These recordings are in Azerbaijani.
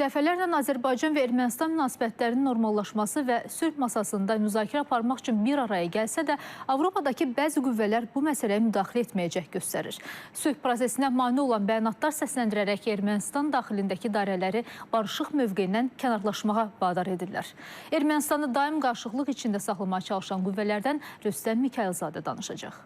Dəfələrlə Azərbaycan və Ermənistan münasibətlərinin normallaşması və sülh masasında müzakirə aparmaq üçün bir araya gəlsə də, Avropadakı bəzi qüvvələr bu məsələyə müdaxilə etməyəcək göstərir. Sülh prosesinə mane olan bəyanatlar səsləndirərək Ermənistan daxilindəki idarələri barışıq mövqeyindən kənarlaşmağa vadar edirlər. Ermənistanı daim qarşılıqlıq içində saxlamaya çalışan qüvvələrdən Rüstəm Mikayılzadə danışacaq.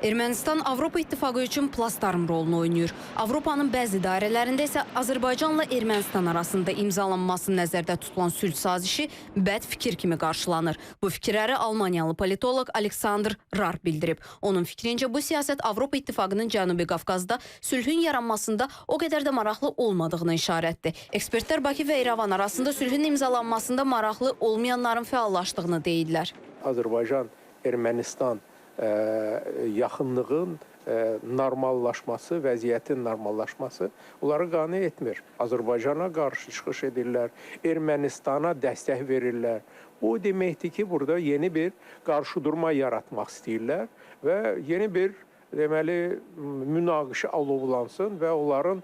Ermənistan Avropa İttifaqı üçün plastdarm rolunu oynayır. Avropanın bəzi dairələrində isə Azərbaycanla Ermənistan arasında imzalanması nəzərdə tutulan sülh sazişi bəd fikir kimi qarşılanır. Bu fikirləri Almaniyalı politoloq Aleksandr Rar bildirib. Onun fikrincə bu siyasət Avropa İttifaqının Cənubi Qafqazda sülhün yaranmasında o qədər də maraqlı olmadığını işarətdir. Ekspertlər Bakı və İrəvan arasında sülhün imzalanmasında maraqlı olmayanların fəallaşdığını deyirlər. Azərbaycan, Ermənistan yaxınlığın normallaşması, vəziyyətin normallaşması onları qane etmir. Azərbaycana qarşı çıxış edirlər, Ermənistana dəstək verirlər. O deməkdir ki, burada yeni bir qarşıdurma yaratmaq istəyirlər və yeni bir deməli münaqişə alovlansın və onların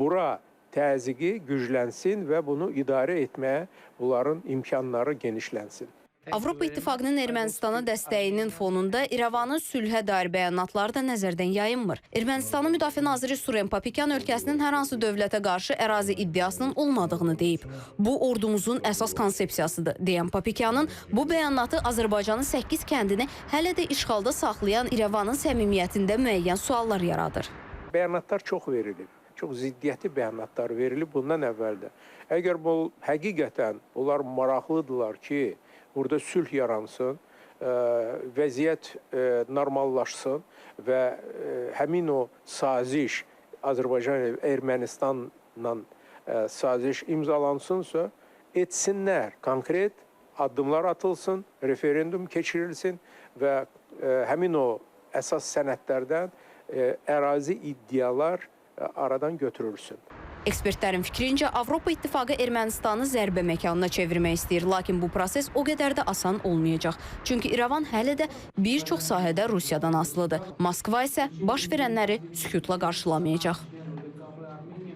bura təzyiqi güclənsin və bunu idarə etməyə bunların imkanları genişlənsin. Avropa İttifaqının Ermənistana dəstəyinin fonunda İrəvanın sülhə dair bəyanatları da nəzərdən yayınmır. Ermənistanın Müdafiə naziri Suren Papikyan ölkəsinin hər hansı dövlətə qarşı ərazi iddiasının olmadığını deyib. Bu ordumuzun əsas konsepsiyasıdır, deyən Papikyanın bu bəyanatı Azərbaycanın 8 kəndini hələ də işğalda saxlayan İrəvanın səmimiyyətində müəyyən suallar yaradır. Bəyanatlar çox verilib. Çox ziddiyyətli bəyanatlar verilib bundan əvvəldə. Əgər bu həqiqətən onlar maraqlıdırlar ki, burada sülh yaransın, vəziyyət normallaşsın və həmin o saziş Azərbaycan Ermənistanla saziş imzalansınsa, etsinlər, konkret addımlar atılsın, referendum keçirilsin və həmin o əsas sənədlərdən ərazi iddialar aradan götürülsün. Ekspertlərin fikrincə Avropa İttifaqı Ermənistanı zərbə məkanına çevirmək istəyir, lakin bu proses o qədər də asan olmayacaq. Çünki İrəvan hələ də bir çox sahədə Rusiyadan asılıdır. Moskva isə baş verənləri sükutla qarşılamayacaq.